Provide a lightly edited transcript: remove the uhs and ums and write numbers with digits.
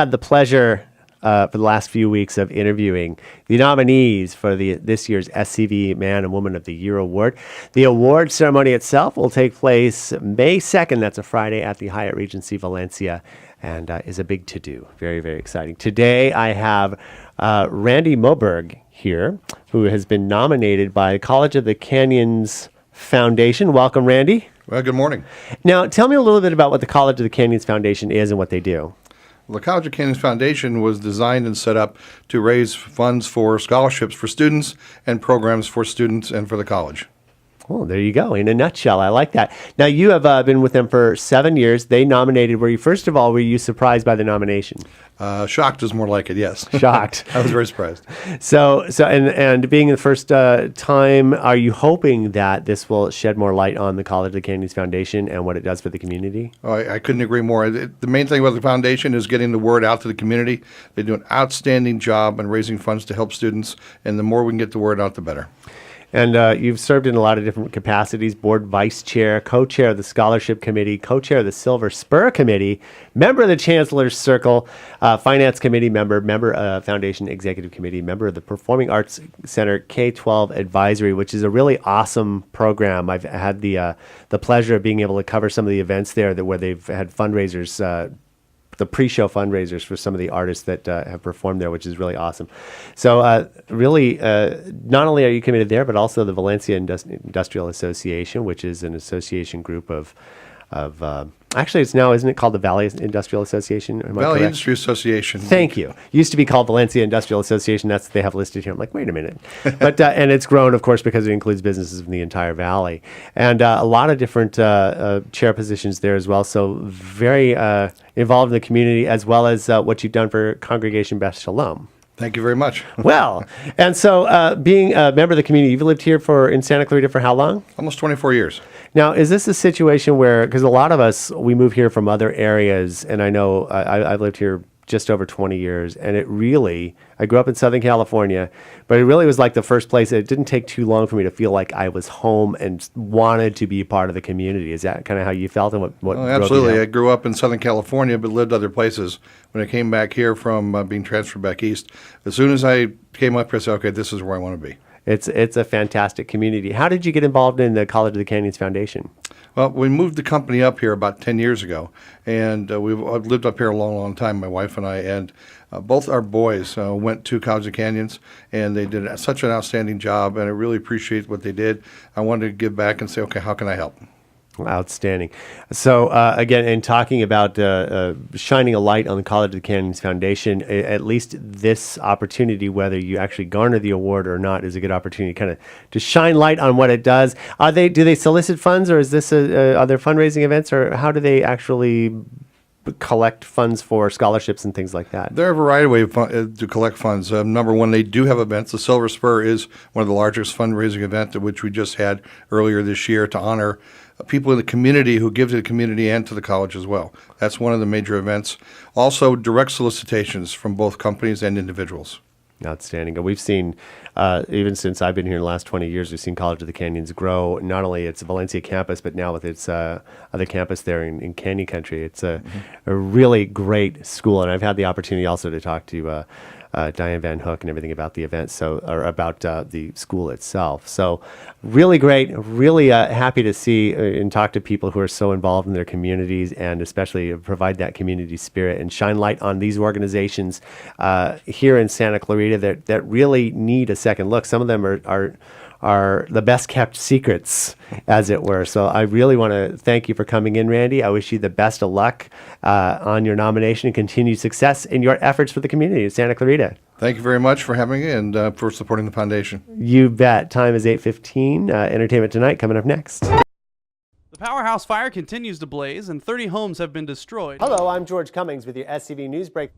Had the pleasure for the last few weeks of interviewing the nominees for this year's SCV Man and Woman of the Year Award. The award ceremony itself will take place May 2nd. That's a Friday at the Hyatt Regency Valencia, and is a big to-do. Very, very exciting. Today I have Randy Moberg here, who has been nominated by College of the Canyons Foundation. Welcome, Randy. Well, good morning. Now, tell me a little bit about what the College of the Canyons Foundation is and what they do. Well, the College of Canyons Foundation was designed and set up to raise funds for scholarships for students and programs for students and for the college. Oh, there you go. In a nutshell, I like that. Now, you have been with them for 7 years. They nominated. Were you surprised by the nomination? Shocked is more like it, yes. Shocked. I was very surprised. And being the first time, are you hoping that this will shed more light on the College of the Canyons Foundation and what it does for the community? Oh, I couldn't agree more. The main thing about the foundation is getting the word out to the community. They do an outstanding job in raising funds to help students, and the more we can get the word out, the better. And you've served in a lot of different capacities: board vice chair, co-chair of the scholarship committee, co-chair of the Silver Spur committee, member of the Chancellor Circle, finance committee member of foundation executive committee, member of the Performing Arts Center K-12 Adversary, which is a really awesome program. I've had the pleasure of being able to cover some of the events there where they've had fundraisers, the pre-show fundraisers for some of the artists that have performed there, which is really awesome. So really, not only are you committed there, but also the Valencia Industrial Association, which is an association group of actually it's now, isn't it called the Valley Industrial Association? Valley Industry Association. Thank you. Used to be called Valencia Industrial Association. That's what they have listed here. I'm like, wait a minute. But and it's grown, of course, because it includes businesses from the entire valley. And a lot of different chair positions there as well. So very involved in the community, as well as what you've done for Congregation Beth Shalom. Thank you very much. Well, and so being a member of the community, you've lived here in Santa Clarita for how long? Almost 24 years. Now, is this a situation where, because a lot of us, we move here from other areas, and I know I've lived here just over 20 years, and I grew up in Southern California, but it really was like the first place. It didn't take too long for me to feel like I was home and wanted to be part of the community. Is that kind of how you felt, and what Oh, absolutely. I grew up in Southern California, but lived other places. When I came back here from being transferred back east, as soon as I came up here, I said, okay, this is where I want to be. It's a fantastic community. How did you get involved in the College of the Canyons Foundation? Well, we moved the company up here about 10 years ago, and I've lived up here a long, long time, my wife and I, and both our boys went to College of Canyons, and they did such an outstanding job, and I really appreciate what they did. I wanted to give back and say, okay, how can I help? Outstanding. So again, in talking about shining a light on the College of the Canyons Foundation, at least this opportunity, whether you actually garner the award or not, is a good opportunity kind of to shine light on what it does. Do they solicit funds, or is this are there fundraising events, or how do they actually collect funds for scholarships and things like that? There are a variety of ways to collect funds. Number one, they do have events. The Silver Spur is one of the largest fundraising events, which we just had earlier this year to honor people in the community who give to the community and to the college as well. That's one of the major events. Also, direct solicitations from both companies and individuals. Outstanding. And we've seen, even since I've been here in the last 20 years, we've seen College of the Canyons grow, not only its Valencia campus, but now with its other campus there in Canyon Country. It's a really great school, and I've had the opportunity also to talk to Diane Van Hook and everything about the event, about the school itself. So really great, really happy to see and talk to people who are so involved in their communities, and especially provide that community spirit and shine light on these organizations here in Santa Clarita that really need a second look. Some of them are the best kept secrets, as it were. So I really want to thank you for coming in, Randy. I wish you the best of luck on your nomination and continued success in your efforts for the community of Santa Clarita. Thank you very much for having me and for supporting the foundation. You bet. Time is 8:15. Entertainment Tonight coming up next. The powerhouse fire continues to blaze, and 30 homes have been destroyed. Hello, I'm George Cummings with your SCV News Break.